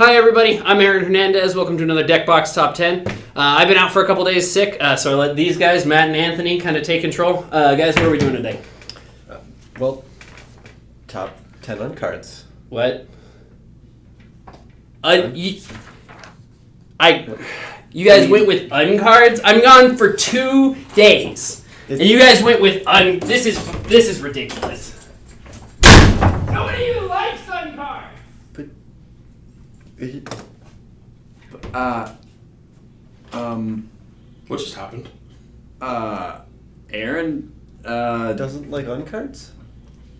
Hi everybody, I'm Aaron Hernandez. Welcome to another Deckbox Top 10. I've been out for a couple days sick, so I let these guys, Matt and Anthony, kind of take control. Guys, what are we doing today? Top 10 on cards. What? You guys went with uncards? I'm gone for 2 days. And you guys went with this is ridiculous. Nobody even likes uncards! What just happened? Aaron, doesn't like uncards?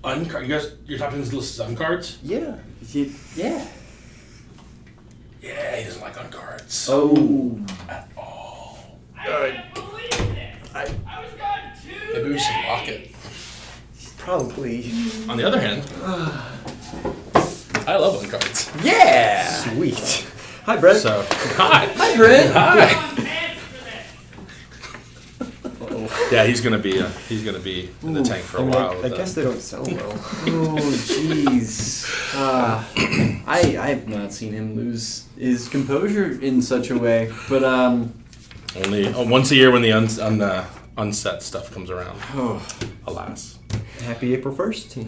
Uncard? You guys, your top 10 is listed as uncards? Yeah. Yeah. Yeah, he doesn't like uncards. Oh. At all. I can't believe this! I was gone 2 Maybe we should days. lock it. Probably. On the other hand, I love uncards. Yeah! Sweet. Hi, Brent. So, hi. Hi, Brent. Hi. Pants for this. Yeah, he's gonna be in the tank for a while. I guess they don't sell well. Oh, jeez. I have not seen him lose his composure in such a way, but Only once a year when the unset stuff comes around. oh, Alas. Happy April 1st.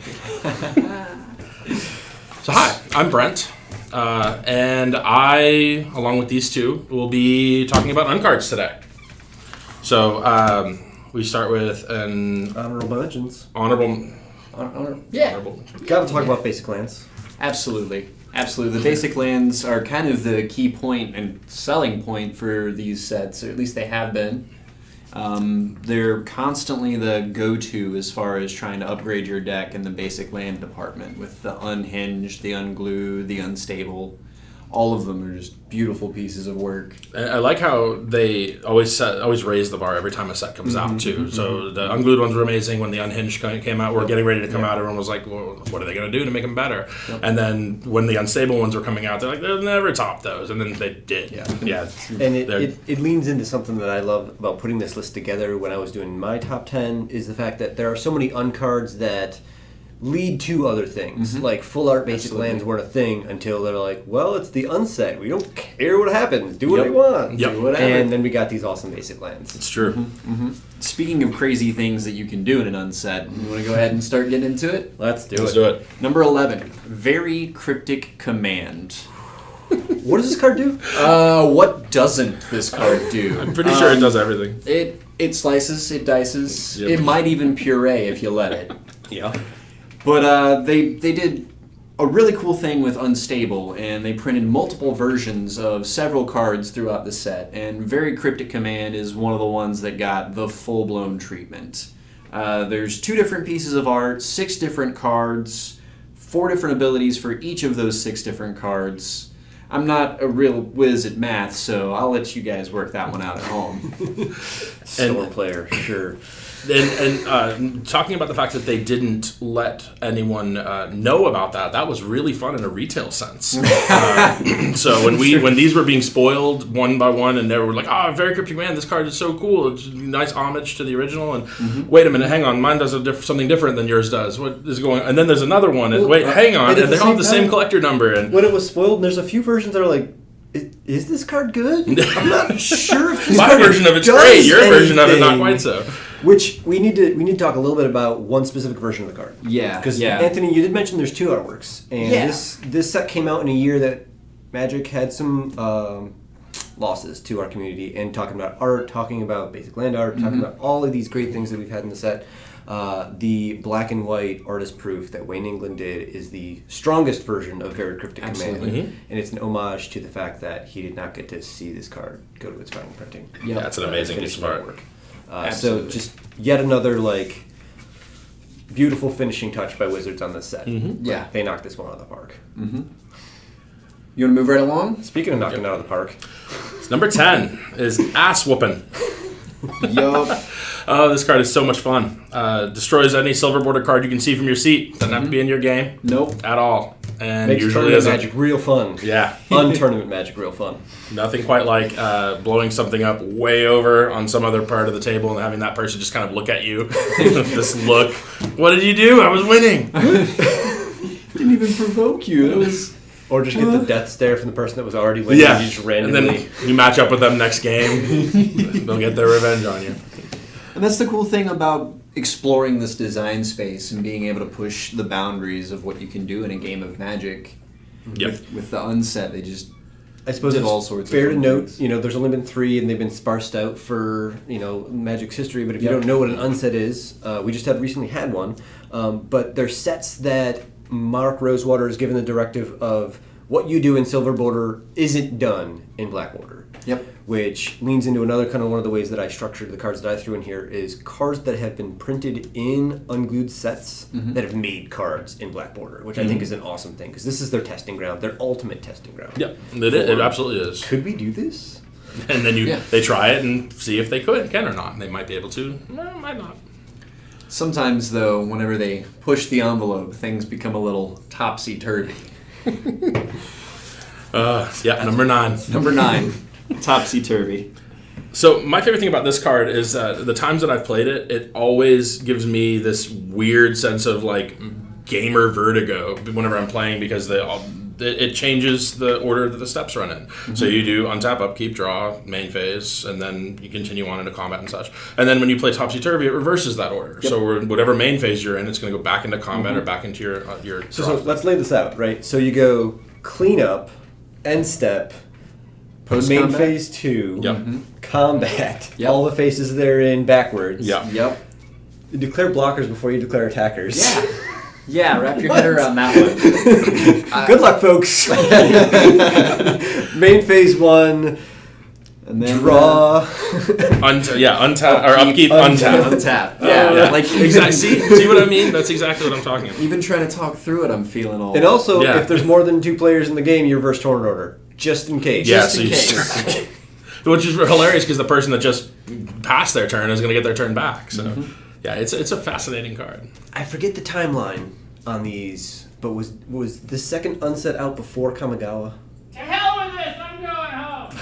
So hi, I'm Brent, and I, along with these two, will be talking about uncards today. So we start with an Honorable mentions. honorable. yeah, Honorable. Gotta talk about basic lands. absolutely. The basic lands are kind of the key point and selling point for these sets, or at least they have been. They're constantly the go-to as far as trying to upgrade your deck in the basic land department with the Unhinged, the Unglued, the Unstable. All of them are just beautiful pieces of work. And I like how they always raise the bar every time a set comes out too. So the Unglued ones were amazing when the Unhinged came out. We're getting ready to come out. Everyone was like, "Well, what are they going to do to make them better?" Yep. And then when the Unstable ones were coming out, they're like, "They'll never top those," and then they did. Yeah. And it leans into something that I love about putting this list together when I was doing my top 10 is the fact that there are so many uncards that lead to other things. Like full art basic lands weren't a thing until they're like, well, it's the unset. We don't care what happens. Do what we want. Yep. Do whatever. And then we got these awesome basic lands. It's true. Speaking of crazy things that you can do in an unset, you want to go ahead and start getting into it? Let's do Let's it. do it. Number 11, Very Cryptic Command. What does this card do? What doesn't this card do? I'm pretty sure it does everything. It slices, it dices, Yep. it might even puree if you let it. Yeah. But they did a really cool thing with Unstable, and they printed multiple versions of several cards throughout the set, and Very Cryptic Command is one of the ones that got the full-blown treatment. There's 2 different pieces of art, 6 different cards, 4 different abilities for each of those 6 different cards. I'm not a real whiz at math, so I'll let you guys work that one out at home. Store player, sure. And talking about the fact that they didn't let anyone know about that was really fun in a retail sense. So when these were being spoiled one by one, and they were like, "Oh, Very Cryptic Man, this card is so cool. It's a nice homage to the original." And wait a minute, hang on, mine does something different than yours does. What is going? And then there's another one, and wait, hang on, and they all have the same collector number. And when it was spoiled, there's a few versions that are like, is this card good? I'm not sure if this my card version of it's does great. Your version of it not anything. quite so. Which we need to talk a little bit about one specific version of the card. Yeah, Because yeah. Anthony, you did mention there's 2 artworks, and Yeah. this set came out in a year that Magic had some losses to our community, and talking about art, talking about basic land art, talking about all of these great things that we've had in the set. The black and white artist proof that Wayne England did is the strongest version of Very Cryptic Absolutely. Command, and it's an homage to the fact that he did not get to see this card go to its final printing. Yep. That's an amazing piece of art. So Absolutely. just yet another beautiful finishing touch by Wizards on this set. Yeah. They knocked this one out of the park. You want to move right along? Speaking of knocking out of the park, Number 10 is Ass Whoopin'. Yup. Oh, this card is so much fun. Destroys any silver border card you can see from your seat. Doesn't have to be in your game. Nope. At all. And makes usually tournament isn't. magic real fun. Yeah. Untournament magic real fun. Nothing quite like blowing something up way over on some other part of the table and having that person just kind of look at you with this look. What did you do? I was winning. Didn't even provoke you. It was Or just get the death stare from the person that was already winning. Yeah, You just and randomly. then you match up with them next game. They'll get their revenge on you. And that's the cool thing about exploring this design space and being able to push the boundaries of what you can do in a game of Magic. Yep. With the unset, they just I suppose did it's all sorts fair of to fun note, things. there's only been 3 and they've been sparsed out for, Magic's history, but if you Yep. don't know what an unset is, we just recently had one, but they're sets that Mark Rosewater has given the directive of what you do in Silver Border isn't done in Black Border. Yep. Which leans into another kind of one of the ways that I structured the cards that I threw in here is cards that have been printed in Unglued sets that have made cards in Black Border, which I think is an awesome thing because this is their testing ground, their ultimate testing ground. Yep, it absolutely is. Could we do this? And then Yeah. they try it and see if they can or not. They might be able to, might not. Sometimes, though, whenever they push the envelope, things become a little topsy-turvy. Number 9. Number 9, topsy-turvy. So my favorite thing about this card is that the times that I've played it, it always gives me this weird sense of like gamer vertigo whenever I'm playing because it changes the order that the steps run in. So you do untap, upkeep, draw, main phase, and then you continue on into combat and such. And then when you play Topsy-Turvy, it reverses that order. Yep. So whatever main phase you're in, it's going to go back into combat or back into your So draw. let's lay this out, right? So you go cleanup, end step, Post-combat? main phase 2, Yep. combat, Yep. all the phases they're in backwards. Yep. Yep. You declare blockers before you declare attackers. Yeah. Yeah, wrap your head around that one. Good luck, folks. Main phase 1, And then draw. Untap or upkeep, untap. untap. Yeah, like Exactly. See what I mean? That's exactly what I'm talking about. even trying to talk through it, I'm feeling all. And also, Yeah. if there's more than 2 players in the game, you reverse turn order. Just in case. Yeah, Just so in you case. which is hilarious because the person that just passed their turn is going to get their turn back. So, yeah, it's a fascinating card. I forget the timeline on these, but was the second unset out before Kamigawa? To hell with this! I'm going home.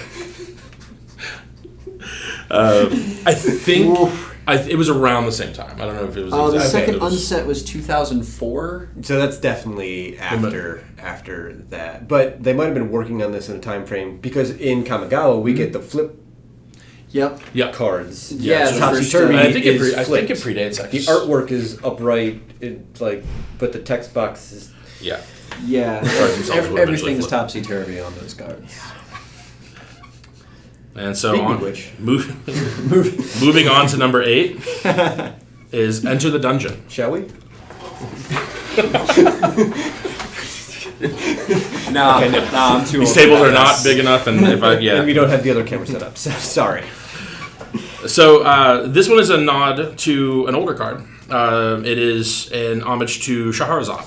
I think it was around the same time. I don't know if it was. Oh, the exactly, second it was- unset was 2004. So that's definitely after that. But they might have been working on this in a time frame because in Kamigawa we get the flip Yep. Yeah. cards. Yeah, So the Topsy-Turvy first, I think it is actually. flipped. predates. The artwork is upright, but the text box is. Yeah. Yeah. Cards themselves will eventually Everything's flip. topsy-turvy on those cards. And so Speaking on, of which. moving on to number 8 is Enter the Dungeon. Shall we? No, I'm too These old tables for are that. not big enough, and if I And we don't have the other camera set up. So, sorry. So this one is a nod to an older card. It is an homage to Shahrazad,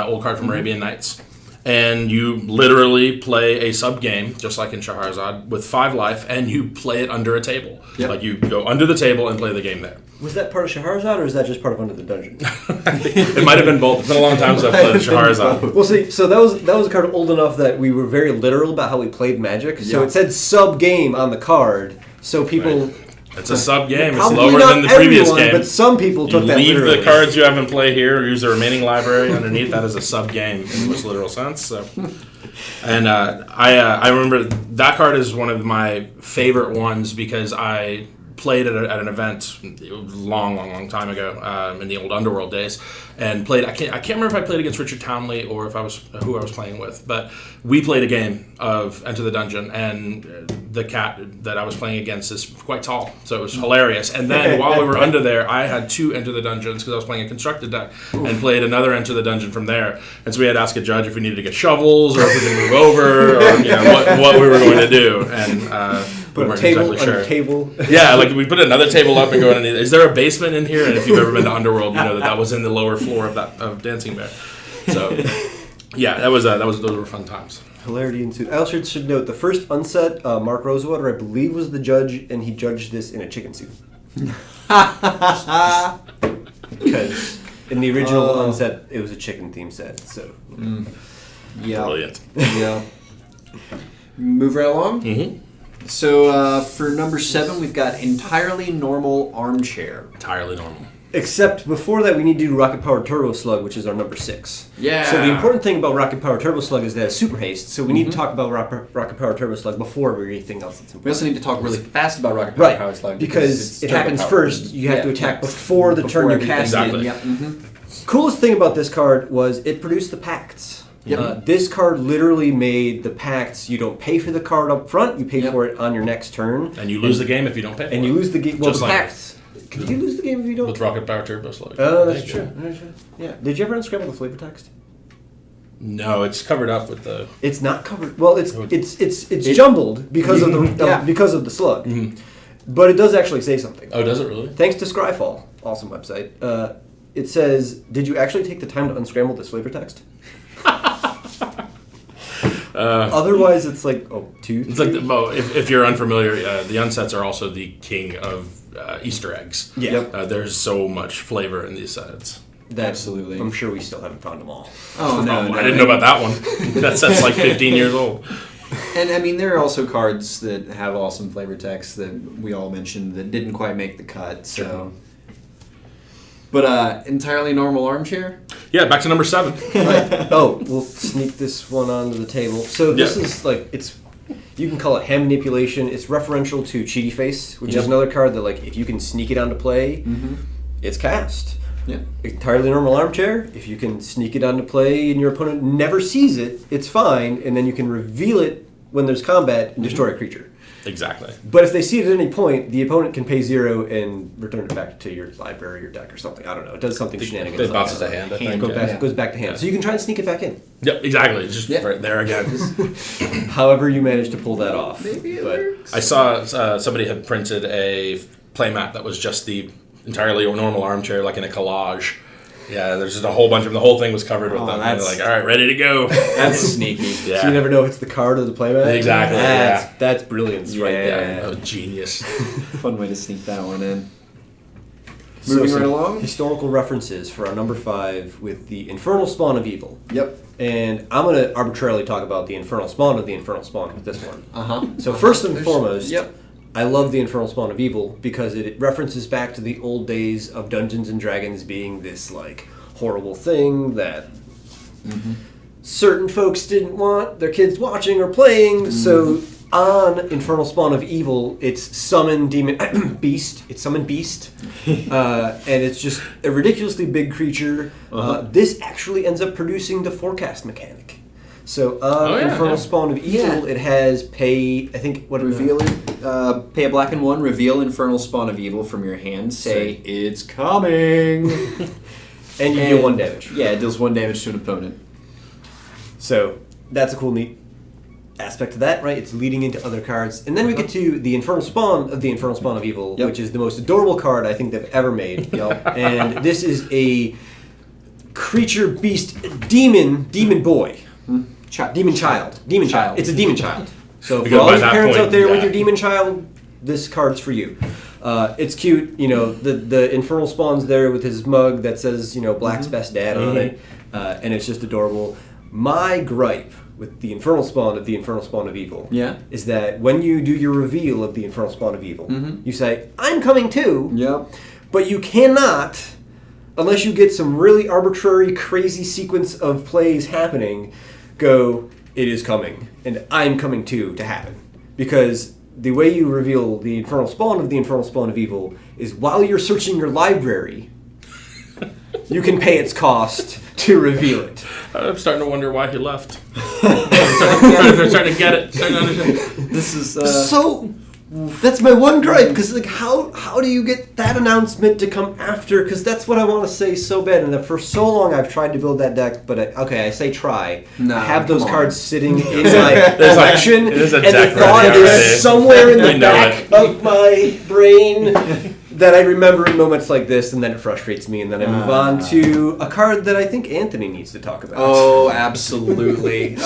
old card from Arabian Nights. And you literally play a sub-game, just like in Shahrazad, with 5 life, and you play it under a table. Yep. Like you go under the table and play the game there. Was that part of Shahrazad or is that just part of Under the Dungeon? It might have been both. It's been a long time since I've played Shahrazad. Well, see, so that was a card old enough that we were very literal about how we played Magic. So Yeah. it said sub game on the card, so people. Right. It's a sub-game. It's Probably lower not than the previous everyone, game. but some people You took that leave literally. the cards you have in play here, use the remaining library underneath. That is a sub-game in the most literal sense. So, and I remember that card is one of my favorite ones because I played at an event a long time ago in the old Underworld days, and played. I can't remember if I played against Richard Townley or if I was who I was playing with, but we played a game of Enter the Dungeon, and the cat that I was playing against is quite tall, so it was hilarious. And then while we were under there, I had 2 Enter the Dungeons because I was playing a constructed deck, and played another Enter the Dungeon from there. And so we had to ask a judge if we needed to get shovels or if we could move over or what we were going to do, and we Put a weren't table exactly on sure. a table. Yeah, like we put another table up and go underneath. Is there a basement in here? And if you've ever been to Underworld, you know that was in the lower floor of Dancing Bear. So, yeah, those were fun times. Hilarity ensued. I also should note the first unset, Mark Rosewater, I believe, was the judge, and he judged this in a chicken suit. Because in the original unset, it was a chicken theme set. So Yeah. Brilliant. Yeah. Move right along. Mm-hmm. So for number 7, we've got Entirely Normal Armchair. Entirely normal. Except before that, we need to do Rocket Power Turbo Slug, which is our number 6. Yeah. So the important thing about Rocket Power Turbo Slug is that it's super haste. So we need to talk about Rocket Power Turbo Slug before anything else that's important. We also need to talk really fast about Rocket Power Power Slug. Because it turbo happens power. first. You have to attack before the turn you everything. cast Exactly. it. Yep. Coolest thing about this card was it produced the pacts. Yep. This card literally made the pacts. You don't pay for the card up front. You pay for it on your next turn. And you lose the game if you don't pay for it. And you lose the game. Well, Just the like- pacts. Can you lose the game if you don't? With Rocket Power Turbo Slug. Oh, that's true. Yeah. Did you ever unscramble the flavor text? No, it's covered up with the... It's not covered. Well, it's jumbled because of the because of the slug. Mhm. But it does actually say something. Oh, does it really? Thanks to Scryfall, awesome website. It says, "Did you actually take the time to unscramble this flavor text?" Otherwise, it's like It's like if you're unfamiliar, the unsets are also the king of Easter eggs. Yeah. Yep. There's so much flavor in these sets. Absolutely. I'm sure we still haven't found them all. Oh, no. I didn't know about that one. That set's like 15 years old. And I mean, there are also cards that have awesome flavor text that we all mentioned that didn't quite make the cut. So, but entirely normal armchair. Yeah, back to number 7. Oh, we'll sneak this one onto the table. So this is like you can call it hand manipulation. It's referential to Cheaty Face, which is another card that like if you can sneak it onto play, it's cast. Yeah. Entirely normal armchair. If you can sneak it onto play and your opponent never sees it, it's fine, and then you can reveal it when there's combat and destroy a creature. Exactly. But if they see it at any point, the opponent can pay 0 and return it back to your library or deck or something. I don't know. It does something shenanigans. It bounces a hand, I think. Goes back to hand. So you can try and sneak it back in. Yep, exactly. It's just right there again. However you manage to pull that off. Maybe it works. I saw somebody had printed a playmat that was just the entirely normal armchair, like in a collage. Yeah, there's just a whole bunch of them. The whole thing was covered with them. And they're like, all right, ready to go. That's sneaky. Yeah. So you never know if it's the card or the playmat? Exactly, That's brilliance right there. Oh, genius. Fun way to sneak that one in. So Moving some right along. historical references for our number 5 with the Infernal Spawn of Evil. Yep. And I'm going to arbitrarily talk about the Infernal Spawn of the Infernal Spawn with this one. Uh-huh. So first and foremost, Yep. I love the Infernal Spawn of Evil because it references back to the old days of Dungeons and Dragons being this like horrible thing that certain folks didn't want their kids watching or playing. So on Infernal Spawn of Evil, it's summon demon beast. It's summon beast, and it's just a ridiculously big creature. This actually ends up producing the forecast mechanic. So on Infernal Spawn of Evil, it has pay. I think what Reveal it. Pay a black and 1. Reveal Infernal Spawn of Evil from your hand. Say it's coming. and you deal 1 damage. Yeah, it deals 1 damage to an opponent. So that's a cool, neat aspect to that, right? It's leading into other cards, and then we get to the Infernal Spawn of the Infernal Spawn of Evil, which is the most adorable card I think they've ever made. And this is a creature, beast, demon boy. Demon child. It's a demon child. So for all your parents out there with your demon child, this card's for you. It's cute. You know, the Infernal Spawn's there with his mug that says, you know, Black's best dad on it. And it's just adorable. My gripe with the Infernal Spawn of the Infernal Spawn of Evil is that when you do your reveal of the Infernal Spawn of Evil, you say, I'm coming too. Yep. But you cannot, unless you get some really arbitrary, crazy sequence of plays happening, go, it is coming, and I'm coming too to happen. Because the way you reveal the Infernal Spawn of the Infernal Spawn of Evil is while you're searching your library, you can pay its cost to reveal it. I'm starting to wonder why he left. I'm starting to get it. Starting to understand. This is So that's my one gripe, because like how do you get that announcement to come after? Because that's what I want to say so bad, and for so long I've tried to build that deck, but I say try. No, I have those come cards on. sitting in my collection, it is a and the deck thought ready is already. somewhere in the We know back it. of my brain that I remember in moments like this, and then it frustrates me, and then I move on to a card that I think Anthony needs to talk about. Oh, absolutely.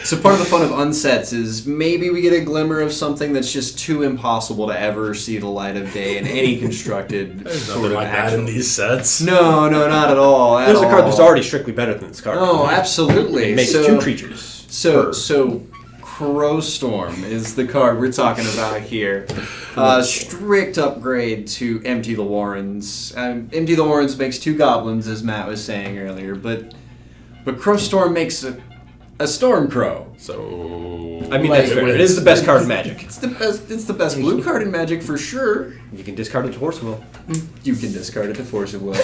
So part of the fun of unsets is maybe we get a glimmer of something that's just too impossible to ever see the light of day in any constructed There's sort nothing of like that action. in these sets. No, not at all. There's a card that's already strictly better than this card. Oh, absolutely. It makes So- 2 creatures. So Crowstorm is the card we're talking about here. Strict upgrade to Empty the Warrens. Empty the Warrens makes 2 goblins, as Matt was saying earlier, but Crowstorm makes a Storm Crow. So I mean, that's fair. It is the best card in Magic. It's the best blue card in Magic for sure. You can discard it to Horse Will. You can discard it to Force of Will.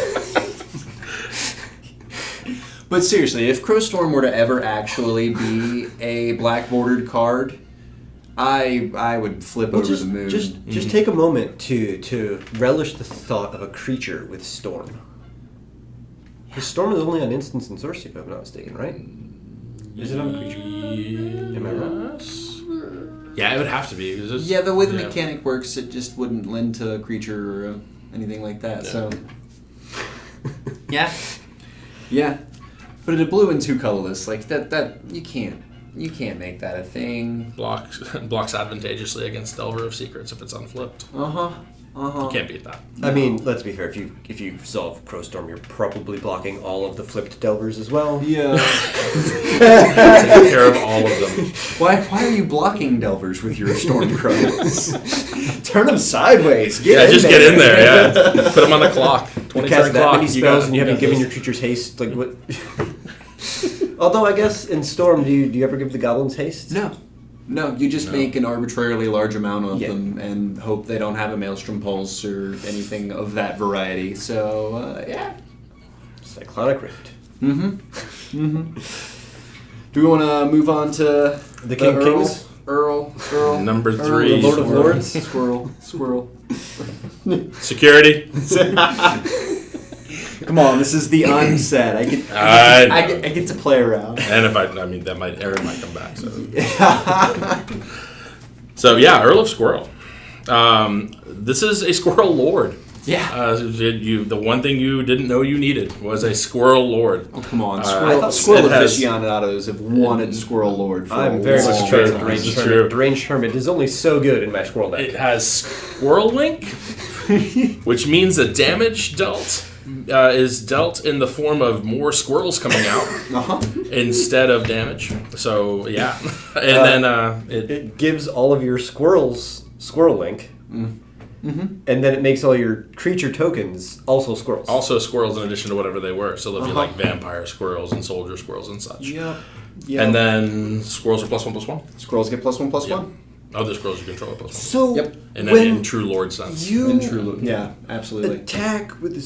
But seriously, if Crowstorm were to ever actually be a black bordered card, I would flip over the moon. Just take a moment to relish the thought of a creature with Storm. Because Storm is only on instance and sorcery, if I'm not mistaken, right? Is it on creature? Am I wrong? Yeah, it would have to be. Yeah, the way the mechanic works, it just wouldn't lend to a creature or anything like that. Yeah. So, yeah. But in a blue and 2 colorless, like that you can't make that a thing. Blocks advantageously against Delver of Secrets if it's unflipped. You can't beat that. I mean, let's be fair. If you solve Crowstorm, you're probably blocking all of the flipped Delvers as well. Yeah. Take care of all of them. Why are you blocking Delvers with your Storm Crows? Turn them sideways. Get in there. Yeah. Put them on the clock. 20 You cast turn that clock. many spells and you haven't given your creatures haste. Like what? Although I guess in Storm, do you ever give the goblins haste? No, you just make an arbitrarily large amount of them and hope they don't have a Maelstrom Pulse or anything of that variety. So, yeah. Cyclonic Rift. Do we want to move on to the King of Kings? Earl. Number 3. The Lord of Lords? Squirrel. Security. Come on, this is the unset. I get to play around. And Aaron might come back. So yeah, Earl of Squirrel. This is a Squirrel Lord. Yeah. The one thing you didn't know you needed was a Squirrel Lord. Oh, come on. I thought Squirrel aficionados have wanted Squirrel Lord for I'm very much long true. time. Deranged Hermit is only so good in my Squirrel deck. It has Squirrel Link, which means the damage dealt is dealt in the form of more squirrels coming out instead of damage. So yeah, and then it gives all of your squirrels Squirrel Link, and then it makes all your creature tokens also squirrels. Also squirrels in addition to whatever they were. So they'll be like vampire squirrels and soldier squirrels and such. Yep. And then squirrels are +1/+1. Squirrels get +1/+1. Other squirrels you control are +1. So And then in true Lord sense. Yeah, absolutely. Attack with the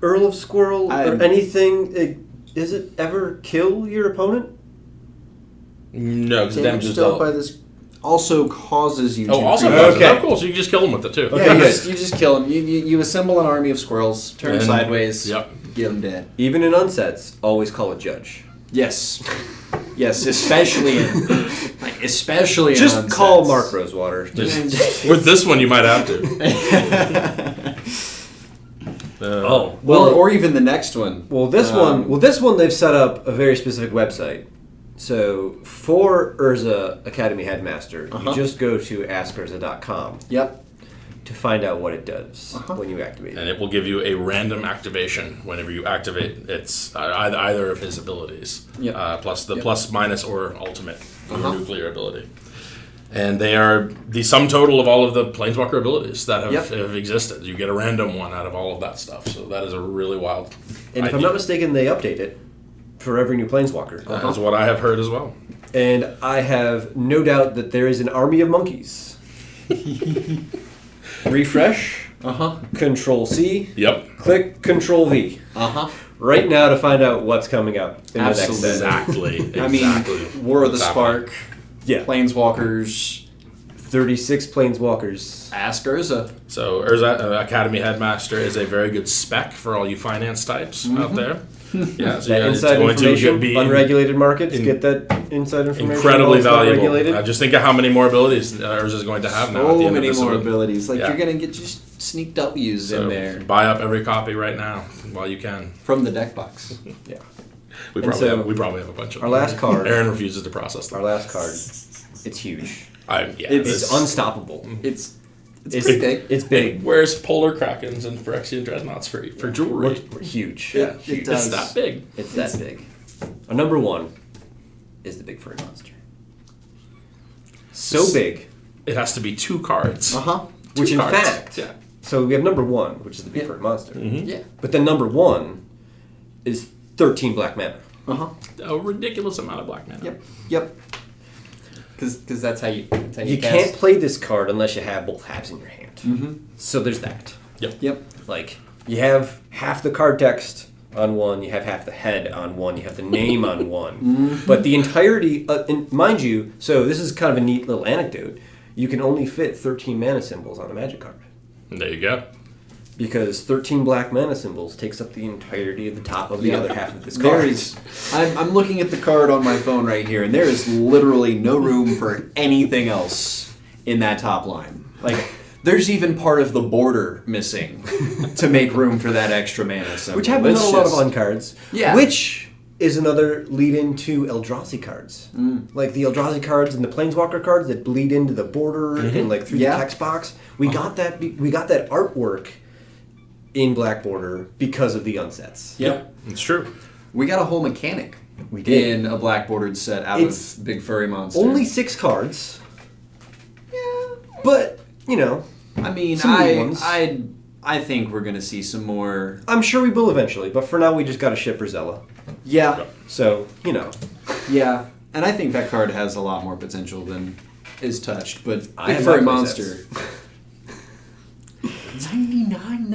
Earl of Squirrel or anything. Does it ever kill your opponent? No, because damage is dealt dealt. by this also causes you. Also to okay. Oh, cool. So you can just kill them with it too. Yeah, you just kill them. You assemble an army of squirrels, turn them sideways, get them dead. Even in unsets, always call a judge. Yes, especially in just in call unsets. Mark Rosewater. With this one, you might have to. Or even the next one. This one they've set up a very specific website. So for Urza Academy Headmaster, you just go to askurza.com. Yep. To find out what it does when you activate it. And it will give you a random activation whenever you activate its either of his abilities. Yep. Plus the plus, minus, or ultimate for your nuclear ability. And they are the sum total of all of the Planeswalker abilities that have existed. You get a random one out of all of that stuff. So that is a really wild And if I'm not mistaken, they update it for every new Planeswalker. That's what I have heard as well. And I have no doubt that there is an army of monkeys. Refresh. Control C. Yep. Click Control V. Right now to find out what's coming up in the next set. Exactly. I mean, War of the Spark. Yeah. Planeswalkers. 36 Planeswalkers. Ask Urza. So Urza Academy Headmaster is a very good spec for all you finance types out there. Yeah, so that inside information, unregulated markets, get that inside information. Incredibly valuable. Just think of how many more abilities Urza is going to have now at the end of this. So many more abilities. Like, you're going to get just sneak W's in there. Buy up every copy right now while you can. From the deck box. Yeah. We probably have a bunch of them. Our last card. Aaron refuses to process them. Our last card. It's huge. It's unstoppable. It's pretty big. It's big. It wears Polar Krakens and Phyrexian Dreadnoughts for jewelry. We're huge. Yeah, it does. It's that big. It's that big. Our number one is the big furry monster. so big, It has to be 2 cards. which in cards. fact, Yeah. so we have number 1, which is the big furry monster. Mm-hmm. Yeah. But then number 1 is 13 black mana. A ridiculous amount of black mana. Yep. Because that's how you. That's how You cast. can't play this card unless you have both halves in your hand. Mm-hmm. So there's that. Yep. Like, you have half the card text on one, you have half the head on one, you have the name on one. But the entirety, and mind you, so this is kind of a neat little anecdote. You can only fit 13 mana symbols on a magic card. And there you go. Because 13 black mana symbols takes up the entirety of the top of the other half of this card. There is. I'm looking at the card on my phone right here, and there is literally no room for anything else in that top line. Like, there's even part of the border missing to make room for that extra mana symbol. Which happens It's on a lot of just- uncards. Yeah. Which is another lead-in to Eldrazi cards. Like the Eldrazi cards and the Planeswalker cards that bleed into the border and like through the text box. We got that artwork in Black Border because of the unsets. Yep. It's true. We got a whole mechanic We did. in a black bordered set out It's of Big Furry Monster. Only 6 cards. Yeah. But, you know, I mean, some new ones. I think we're gonna see some more. I'm sure we will eventually, but for now we just got to ship Rosella. Yeah, So, you know. yeah, and I think that card has a lot more potential than is touched. But I Big have Furry my Monster. 99.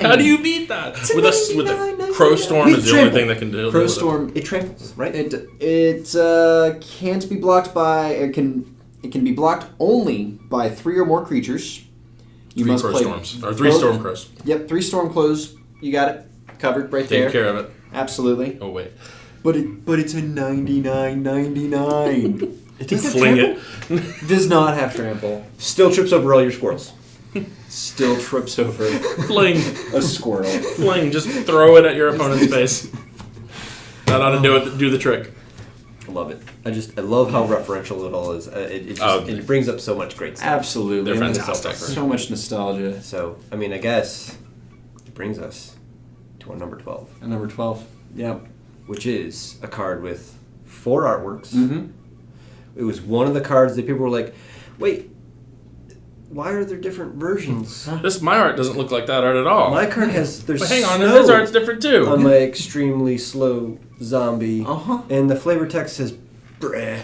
How do you beat that? With a Crow Storm With is the only trample. thing that can do. Crow with it. Storm. It tramples, right? It can't be blocked by. It can be blocked only by 3 or more creatures. You 3 must Crow play Storms. Or 3 both- Storm Crows. Yep, 3 Storm Crows. You got it covered right Take there. care of it. Absolutely. Oh, wait. But it's a 99.99. Fling it. Does not have trample. Still trips over all your squirrels. Still trips over Fling. a squirrel. Fling. Just throw it at your opponent's face. That ought to do the trick. I love it. I love how referential it all is. It brings up so much great stuff. Absolutely. They're And fantastic. So much nostalgia. So, I mean, I guess it brings us to our number 12, And number 12. Yep. which is a card with 4 artworks. Mm-hmm. It was one of the cards that people were like, wait, why are there different versions? My art doesn't look like that art at all. My card has, there's But hang on, snow and his art's different too. on my extremely slow zombie. Uh-huh. And the flavor text says, breh.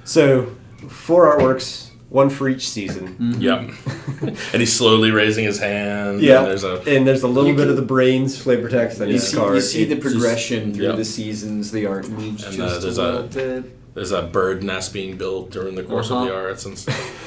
So, 4 artworks, 1 for each season. Yep. And he's slowly raising his hand. Yeah, And there's a little bit of the brains flavor text on You each see, card. you see the It just- progression through Yep. the seasons. The art moves And, just there's a a- little bit. there's a bird nest being built during the course of Uh-huh. the arts and stuff.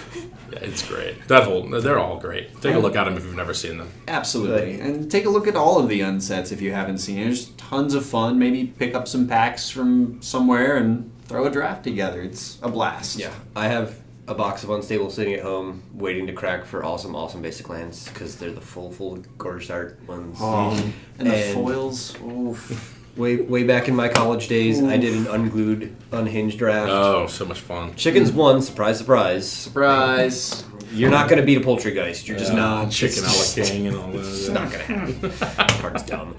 Yeah, it's great. They're all great. Take a look at them if you've never seen them. Absolutely. And take a look at all of the unsets if you haven't seen it. There's tons of fun. Maybe pick up some packs from somewhere and throw a draft together. It's a blast. Yeah, I have a box of Unstable sitting at home waiting to crack for awesome basic lands because they're the full gorgeous art ones. Oh, and the And- foils. Oof. Way back in my college days, I did an Unglued, Unhinged draft. Oh, so much fun. Chickens won, surprise, surprise. Surprise. You're not going to beat a Poultrygeist. You're just Yeah, not. Chicken a la It's king and all that. It's not going to happen. The card's dumb.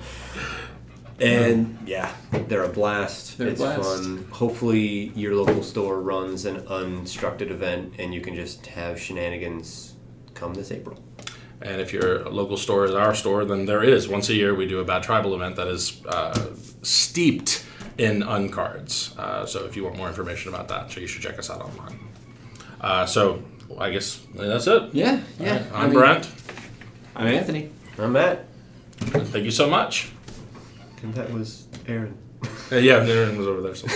And yeah, they're a blast. They're a it's blast. fun. Hopefully, your local store runs an unstructured event and you can just have shenanigans come this April. And if your local store is our store, then there is. Once a year, we do a Bad Tribal event that is steeped in uncards. So if you want more information about that, so you should check us out online. So I guess that's it. Yeah, yeah. Right, I'm Brent. I'm Anthony. I'm Matt. Thank you so much. And that was Aaron. Yeah, Aaron was over there. So.